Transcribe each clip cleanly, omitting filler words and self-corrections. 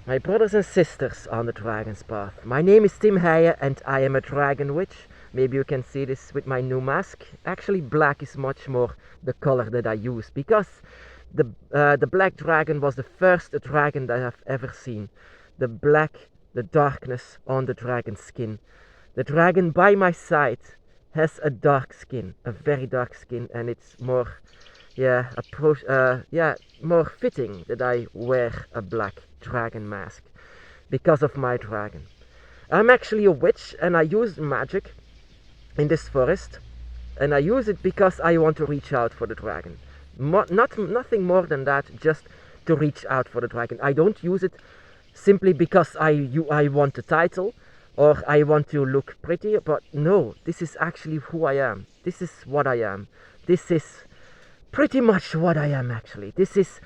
My brothers and sisters on the Dragon's Path. My name is Tim Heijen and I am a Dragon Witch. Maybe you can see this with my new mask. Actually, black is much more the color that I use because the black dragon was the first dragon that I've ever seen. The darkness on the dragon's skin. The dragon by my side has a dark skin, a very dark skin, and it's more more fitting that I wear a black dragon mask because of my dragon. I'm actually a witch and I use magic in this forest, and I use it because I want to reach out for the dragon. Nothing more than that, just to reach out for the dragon. I don't use it simply because I want a title or I want to look pretty, but no, this is actually who I am. This is what I am. This is pretty much what I am actually. This is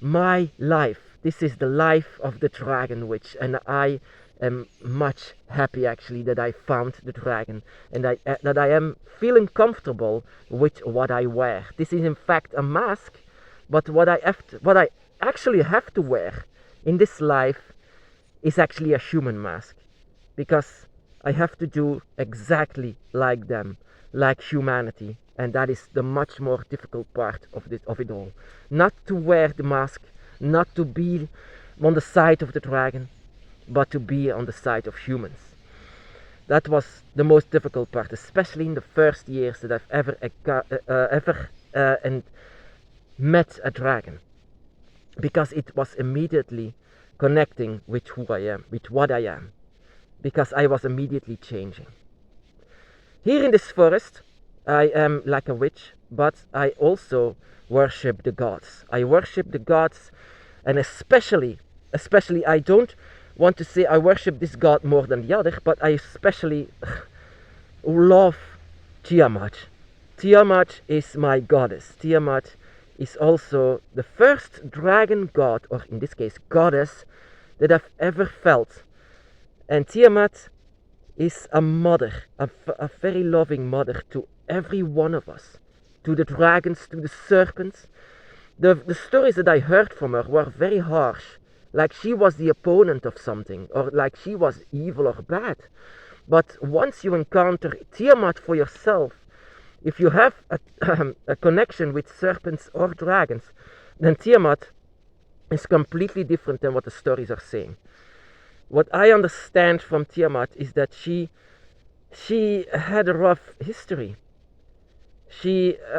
my life. This is the life of the Dragon Witch, and I am much happy actually that I found the dragon and that I am feeling comfortable with what I wear. This is in fact a mask, but what I actually have to wear in this life is actually a human mask, because I have to do exactly like them, like humanity. And that is the much more difficult part of it all. Not to wear the mask, not to be on the side of the dragon, but to be on the side of humans. That was the most difficult part, especially in the first years that I've ever met a dragon, because it was immediately connecting with who I am, with what I am, because I was immediately changing. Here in this forest, I am like a witch, but I also worship the gods. I worship the gods, and especially I don't want to say I worship this god more than the other, but I especially love Tiamat. Tiamat is my goddess. Tiamat is also the first dragon god, or in this case goddess, that I've ever felt. And Tiamat is a mother, a very loving mother to every one of us, to the dragons, to the serpents. The stories that I heard from her were very harsh, like she was the opponent of something, or like she was evil or bad. But once you encounter Tiamat for yourself, if you have a connection with serpents or dragons, then Tiamat is completely different than what the stories are saying. What I understand from Tiamat is that she had a rough history.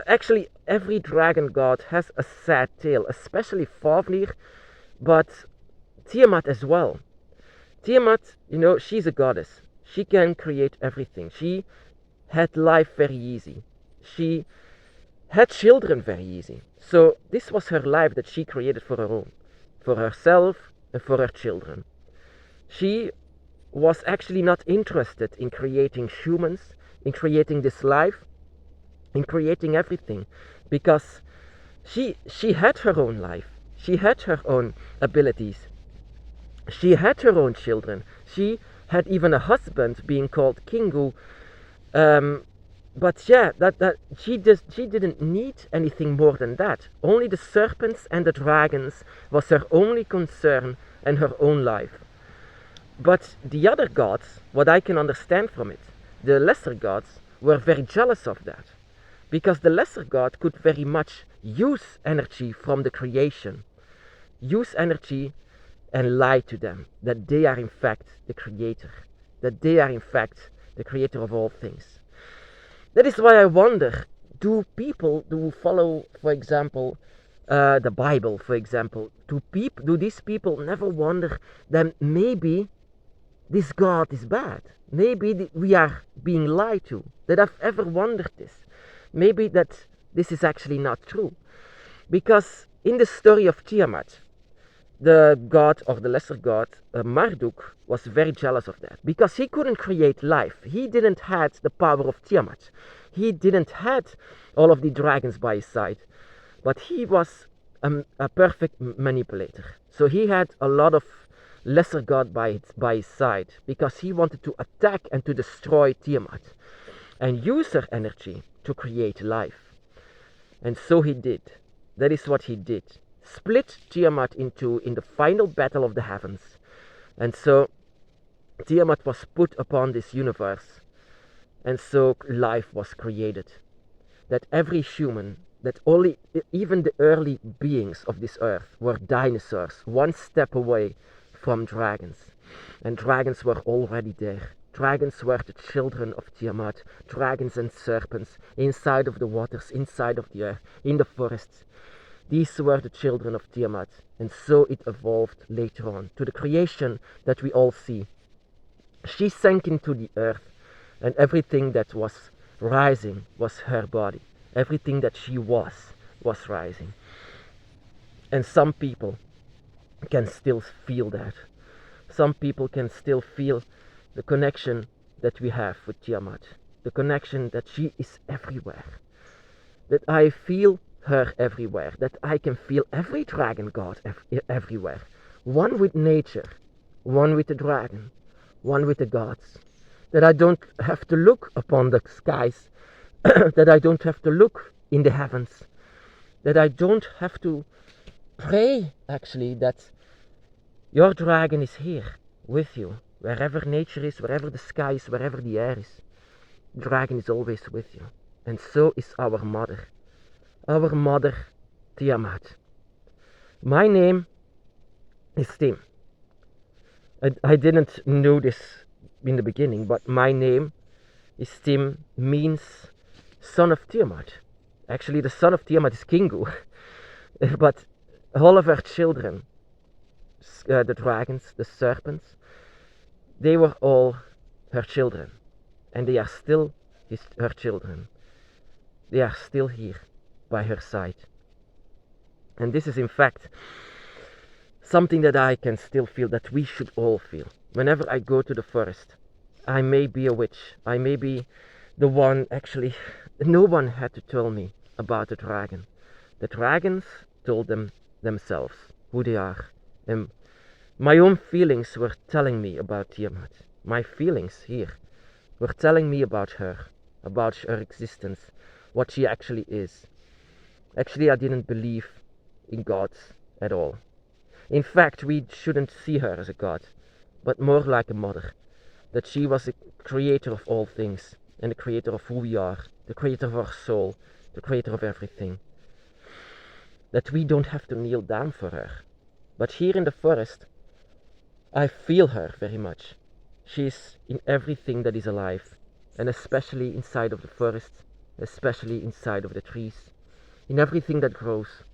Actually, every dragon god has a sad tale, especially Fafnir, but Tiamat as well. Tiamat, she's a goddess. She can create everything. She had life very easy. She had children very easy. So this was her life that she created for her own, for herself and for her children. She was actually not interested in creating humans, in creating this life, in creating everything, because she had her own life. She had her own abilities. She had her own children. She had even a husband being called Kingu. But yeah, that she didn't need anything more than that. Only the serpents and the dragons was her only concern and her own life. But the other gods, what I can understand from it, the lesser gods, were very jealous of that, because the lesser god could very much use energy from the creation, use energy and lie to them that they are in fact the creator, that they are in fact the creator of all things. That is why I wonder, do people who follow, for example, the Bible, for example, do these people never wonder that maybe this God is bad? Maybe we are being lied to. That I've ever wondered this. Maybe that this is actually not true. Because in the story of Tiamat, the god or the lesser god, Marduk, was very jealous of that. Because he couldn't create life. He didn't have the power of Tiamat. He didn't have all of the dragons by his side. But he was a perfect manipulator. So he had a lot of lesser god by his side, because he wanted to attack and to destroy Tiamat and use her energy to create life. And so he did. That is what he did. split Tiamat in two in the final battle of the heavens. And so Tiamat was put upon this universe, and so life was created. That every human, that even the early beings of this earth were dinosaurs, one step away from dragons. And dragons were already there. Dragons were the children of Tiamat, dragons and serpents, inside of the waters, inside of the earth, in the forests. These were the children of Tiamat, and so it evolved later on to the creation that we all see. She sank into the earth, and everything that was rising was her body. Everything that she was rising. And some people can still feel that. Some people can still feel the connection that we have with Tiamat. The connection that she is everywhere. That I feel her everywhere. That I can feel every dragon god everywhere. One with nature, one with the dragon, one with the gods. That I don't have to look upon the skies, that I don't have to look in the heavens, that I don't have to pray actually that your dragon is here with you, wherever nature is, wherever the sky is, wherever the air is. The dragon is always with you, and so is our mother Tiamat. My name is Tim. I didn't know this in the beginning, but my name is Tim, means son of Tiamat. Actually, the son of Tiamat is Kingu, but all of her children, the dragons, the serpents, they were all her children, and they are still her children. They are still here by her side. And this is in fact something that I can still feel, that we should all feel. Whenever I go to the forest, I may be a witch, I may be the one, actually, no one had to tell me about the dragon. The dragons told them themselves who they are. And my own feelings were telling me about Tiamat. My feelings here were telling me about her existence, what she actually is. Actually, I didn't believe in gods at all. In fact, we shouldn't see her as a god, but more like a mother. That she was the creator of all things, and the creator of who we are, the creator of our soul, the creator of everything. That we don't have to kneel down for her. But here in the forest, I feel her very much. She's in everything that is alive, and especially inside of the forest, especially inside of the trees, in everything that grows.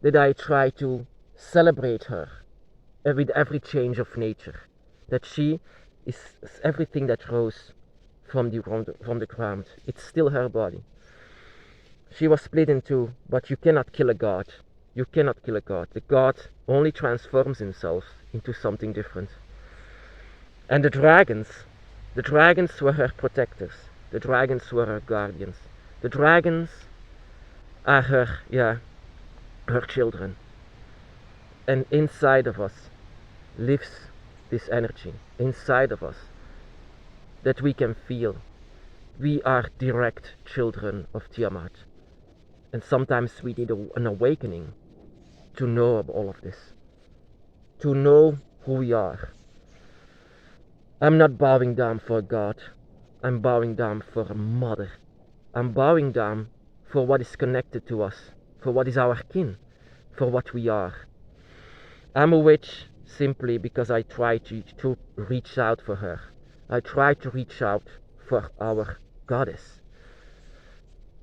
That I try to celebrate her with every change of nature. That she is everything that grows from the ground. It's still her body. She was split in two, but you cannot kill a god. You cannot kill a god. The god only transforms himself into something different. And the dragons were her protectors. The dragons were her guardians. The dragons are her children. And inside of us lives this energy, inside of us, that we can feel. We are direct children of Tiamat. And sometimes we need an awakening to know of all of this, to know who we are. I'm not bowing down for God. I'm bowing down for a mother. I'm bowing down for what is connected to us, for what is our kin, for what we are. I'm a witch simply because I try to reach out for her. I try to reach out for our goddess.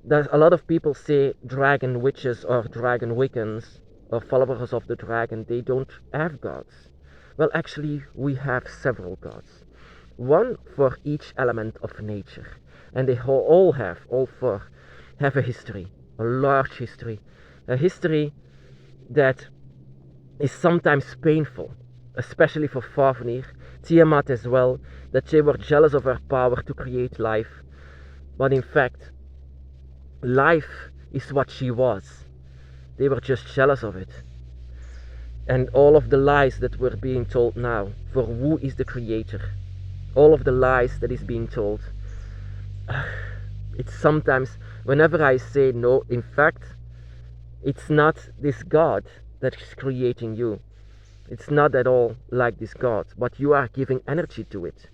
There's a lot of people say dragon witches or dragon Wiccans or followers of the dragon, they don't have gods. Well, actually, we have several gods. One for each element of nature. And they all four have a history, a large history. A history that is sometimes painful, especially for Fafnir, Tiamat as well, that they were jealous of her power to create life. But in fact, life is what she was. They were just jealous of it. And all of the lies that were being told now, for who is the creator, all of the lies that is being told, it's sometimes, whenever I say no, in fact, It's not this God that is creating you. It's not at all like this God, but you are giving energy to it,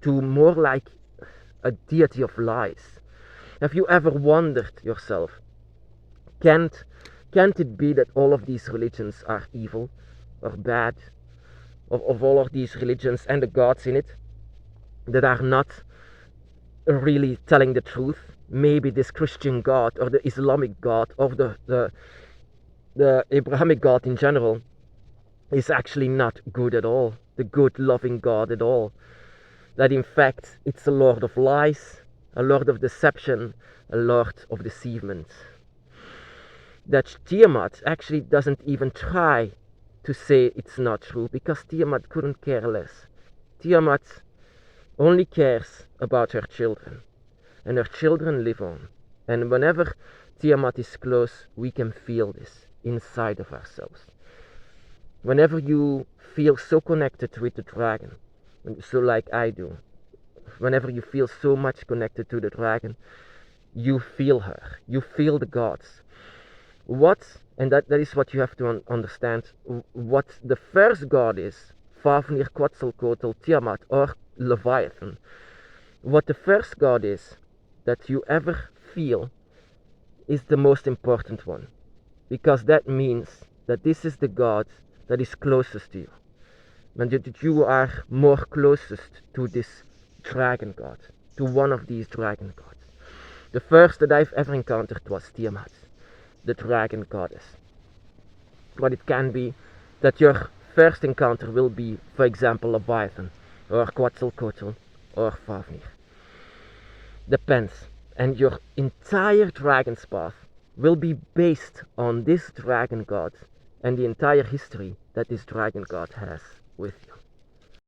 to more like a deity of lies. Have you ever wondered yourself, can't it be that all of these religions are evil or bad? Of all of these religions and the gods in it that are not really telling the truth? Maybe this Christian God or the Islamic God or the Abrahamic God in general is actually not good at all, the good loving God at all. That in fact it's a Lord of lies, a Lord of deception, a Lord of deceivement. That Tiamat actually doesn't even try to say it's not true, because Tiamat couldn't care less. Tiamat only cares about her children, and her children live on. And whenever Tiamat is close, we can feel this inside of ourselves. Whenever you feel so connected with the dragon, so like I do, whenever you feel so much connected to the dragon, you feel her, you feel the gods. And that is what you have to understand, what the first god is, Fafnir, Quetzalcoatl, Tiamat, or Leviathan. What the first god is that you ever feel is the most important one, because that means that this is the god that is closest to you, and that you are more closest to this dragon god, to one of these dragon gods. The first that I've ever encountered was Tiamat, the dragon goddess. But it can be that your first encounter will be, for example, Leviathan, or Quetzalcoatl, or Fafnir. Depends. And your entire dragon's path will be based on this dragon god and the entire history that this dragon god has with you.